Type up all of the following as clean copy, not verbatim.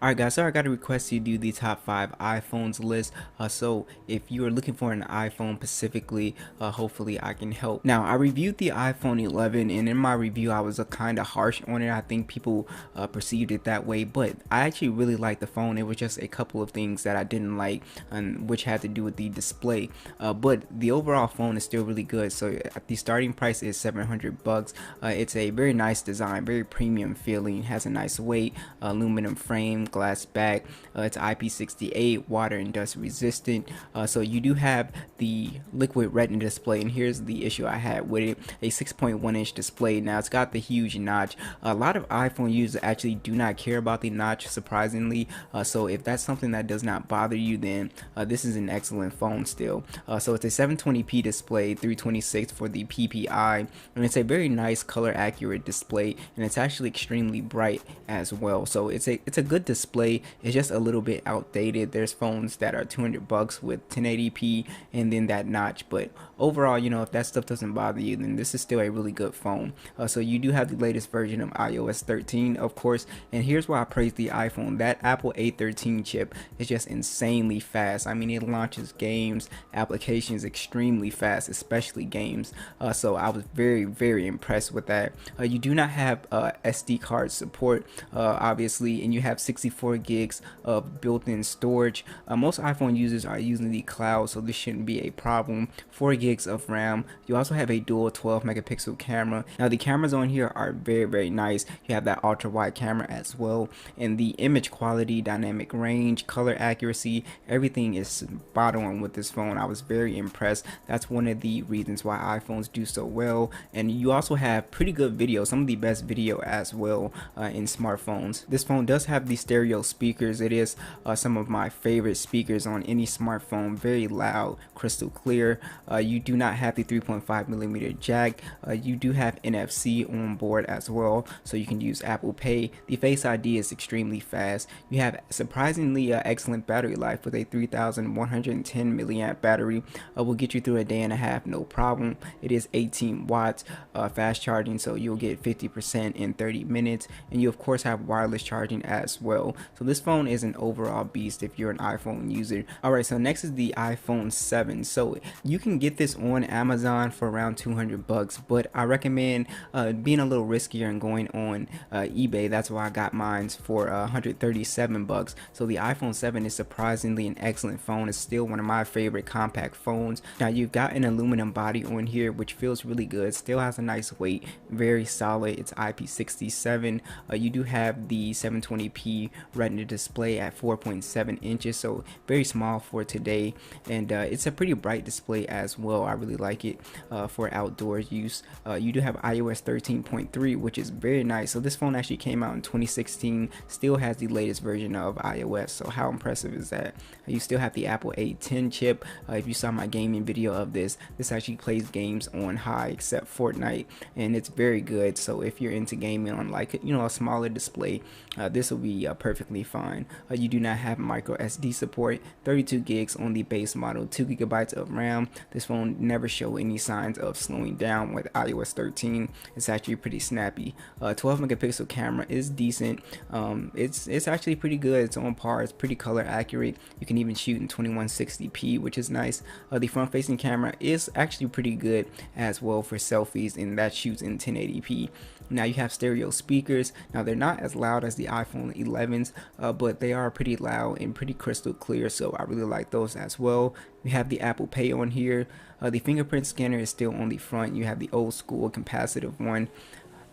Alright guys, so I got a request to do the top 5 iPhones list. So if you are looking for an iPhone specifically, hopefully I can help. Now, I reviewed the iPhone 11, and in my review I was kind of harsh on it. I think people perceived it that way, but I actually really liked the phone. It was just a couple of things that I didn't like, which had to do with the display. But the overall phone is still really good. So the starting price is $700. It's a very nice design, very premium feeling, has a nice weight, aluminum frame, glass back. It's IP68, water and dust resistant. So you do have the liquid retina display, and here's the issue I had with it: a 6.1 inch display. Now it's got the huge notch. A lot of iPhone users actually do not care about the notch, surprisingly. So if that's something that does not bother you, then this is an excellent phone still. So it's a 720p display, 326 for the PPI, and it's a very nice color accurate display, and it's actually extremely bright as well. So it's a good display. It's just a little bit outdated. There's phones that are $200 with 1080p and then that notch, but overall, you know, if that stuff doesn't bother you, then this is still a really good phone. So you do have the latest version of iOS 13, of course, and here's why I praise the iPhone. That Apple A13 chip is just insanely fast. I mean, it launches games, applications extremely fast, especially games. So I was very impressed with that. You do not have SD card support, obviously, and you have 64 gigs of built-in storage. Most iPhone users are using the cloud, so this shouldn't be a problem. 4 gigs of RAM. You also have a dual 12 megapixel camera. Now the cameras on here are very nice. You have that ultra wide camera as well, and the image quality, dynamic range, color accuracy, everything is spot on with this phone. I was very impressed. That's one of the reasons why iPhones do so well. And you also have pretty good video, some of the best video as well in smartphones. This phone does have the stereo speakers. It is some of my favorite speakers on any smartphone. Very loud, crystal clear. You do not have the 3.5mm jack. You do have NFC on board as well, so you can use Apple Pay. The Face ID is extremely fast. You have surprisingly excellent battery life with a 3110 milliamp battery. Will get you through a day and a half, no problem. It is 18 watts fast charging, so you'll get 50% in 30 minutes, and you of course have wireless charging as well. So this phone is an overall beast if you're an iPhone user. Alright, so next is the iPhone 7. So you can get this on Amazon for around $200, but I recommend being a little riskier and going on eBay. That's why I got mine for $137. So the iPhone 7 is surprisingly an excellent phone. It's still one of my favorite compact phones. Now you've got an aluminum body on here, which feels really good. Still has a nice weight, very solid. It's IP67. You do have the 720p retina display at 4.7 inches, so very small for today, and it's a pretty bright display as well. I really like it for outdoor use. You do have iOS 13.3, which is very nice. So this phone actually came out in 2016, still has the latest version of iOS, so how impressive is that? You still have the Apple A10 chip. If you saw my gaming video of this actually plays games on high except Fortnite, and it's very good. So if you're into gaming on, like, you know, a smaller display, this will be perfectly fine. You do not have micro SD support. 32 gigs on the base model, 2 gigabytes of RAM. This phone never showed any signs of slowing down with iOS 13. It's actually pretty snappy. 12 megapixel camera is decent. It's actually pretty good. It's on par. It's pretty color accurate. You can even shoot in 2160p, which is nice. The front facing camera is actually pretty good as well for selfies, and that shoots in 1080p. Now you have stereo speakers. Now they're not as loud as the iPhone 11s, but they are pretty loud and pretty crystal clear, so I really like those as well. You have the Apple Pay on here. The fingerprint scanner is still on the front. You have the old school capacitive one,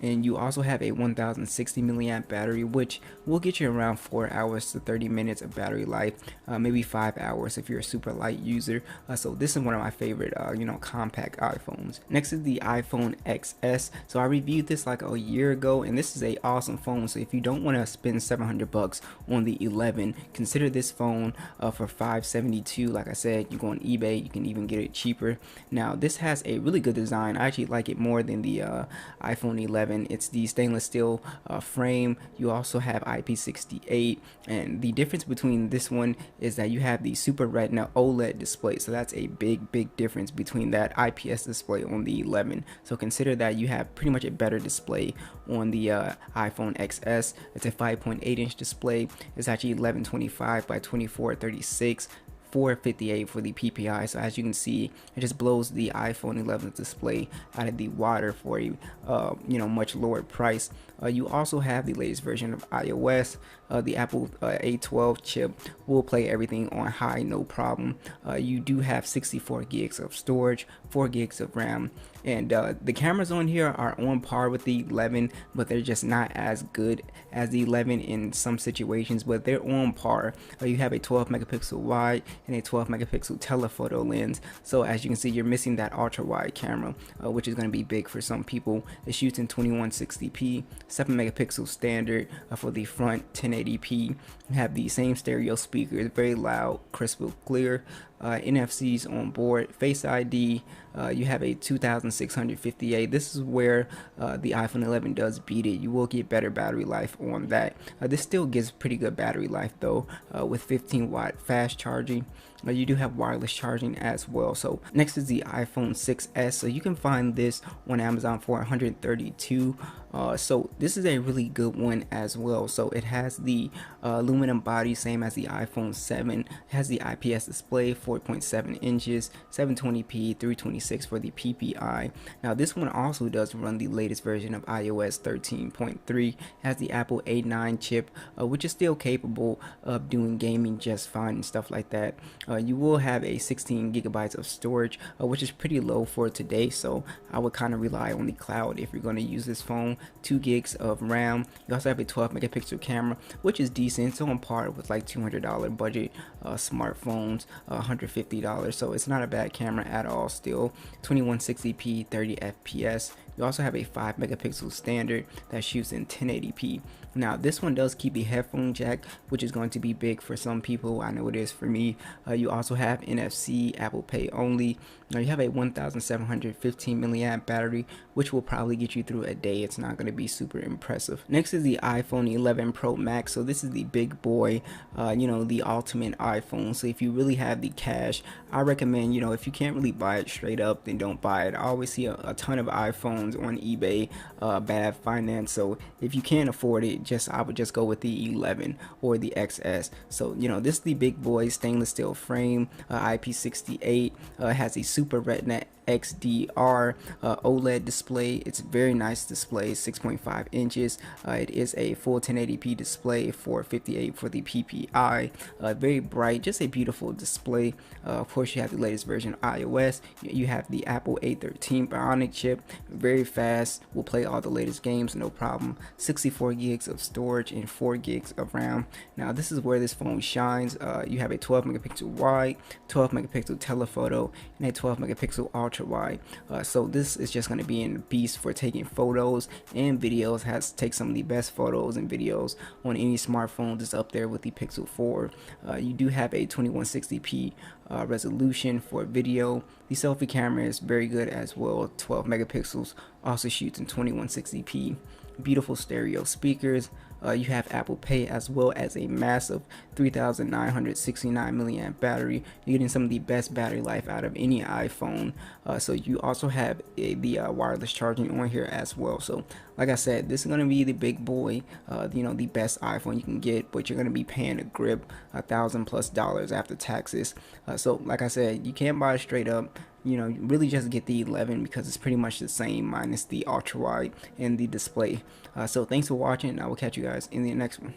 and you also have a 1060 milliamp battery, which will get you around 4 hours to 30 minutes of battery life, maybe 5 hours if you're a super light user. So this is one of my favorite you know, compact iPhones. Next is the iPhone XS. So I reviewed this like a year ago, and this is a awesome phone. So if you don't want to spend $700 on the 11, consider this phone for $572. Like I said, you go on eBay, you can even get it cheaper. Now this has a really good design. I actually like it more than the iPhone 11. 11. It's the stainless steel frame. You also have IP68, and the difference between this one is that you have the Super Retina OLED display. So that's a big difference between that IPS display on the 11. So consider that you have pretty much a better display on the iPhone XS. It's a 5.8-inch display. It's actually 1125 by 2436. 458 for the PPI. So as you can see, it just blows the iPhone 11 display out of the water for a much lower price. You also have the latest version of iOS. The Apple A12 chip will play everything on high, no problem. You do have 64 gigs of storage, 4 gigs of RAM, and the cameras on here are on par with the 11, but they're just not as good as the 11 in some situations, but they're on par. You have a 12 megapixel wide and a 12 megapixel telephoto lens. So as you can see, you're missing that ultra wide camera, which is going to be big for some people. It shoots in 2160p, 7 megapixel standard for the front, 1080p. You have the same stereo speakers, very loud, crystal clear. NFCs on board, Face ID. You have a 2658. This is where the iPhone 11 does beat it. You will get better battery life on that. This still gives pretty good battery life though, with 15-watt fast charging. You do have wireless charging as well. So next is the iPhone 6s. So you can find this on Amazon for $132. So this is a really good one as well. So it has the aluminum body, same as the iPhone 7. It has the IPS display, 4.7 inches, 720p, 326 for the PPI. Now this one also does run the latest version of iOS 13.3. It has the Apple A9 chip, which is still capable of doing gaming just fine and stuff like that. You will have a 16 gigabytes of storage, which is pretty low for today. So I would kind of rely on the cloud if you're going to use this phone. 2 gigs of RAM. You also have a 12 megapixel camera, which is decent. It's on par with like $200 budget smartphones, $150. So it's not a bad camera at all. Still 2160p, 30 fps. You also have a 5 megapixel standard that shoots in 1080p. Now this one does keep the headphone jack, which is going to be big for some people. I know it is for me. You also have NFC, Apple Pay only. Now you have a 1715 milliamp battery, which will probably get you through a day. It's not going to be super impressive. Next is the iPhone 11 Pro Max. So this is the big boy, the ultimate iPhone. So if you really have the cash, I recommend, if you can't really buy it straight up, then don't buy it. I always see a ton of iPhones on eBay, bad finance. So if you can't afford it, I would just go with the 11 or the XS. So this is the big boy, stainless steel frame, IP68, has a Super Retina XDR OLED display. It's a very nice display, 6.5 inches. It is a full 1080p display, 458 for the PPI. Very bright, just a beautiful display. Of course, you have the latest version of iOS. You have the Apple A13 Bionic chip, very fast, will play all the latest games, no problem. 64 gigs of storage and 4 gigs of RAM. Now this is where this phone shines. You have a 12 megapixel wide, 12 megapixel telephoto, and a 12 megapixel ultra wide. So this is just going to be a beast for taking photos and videos. Has take some of the best photos and videos on any smartphone. It's up there with the Pixel 4. You do have a 2160p resolution for video. The selfie camera is very good as well, 12 megapixels, also shoots in 2160p. Beautiful stereo speakers. You have Apple Pay as well as a massive 3969 milliamp battery. You're getting some of the best battery life out of any iPhone. So you also have the wireless charging on here as well. So like I said, this is going to be the big boy, the best iPhone you can get, but you're going to be paying a grip $1,000+ after taxes. So like I said, you can't buy it straight up. Really just get the 11 because it's pretty much the same minus the ultra wide and the display. So thanks for watching. I will catch you guys in the next one.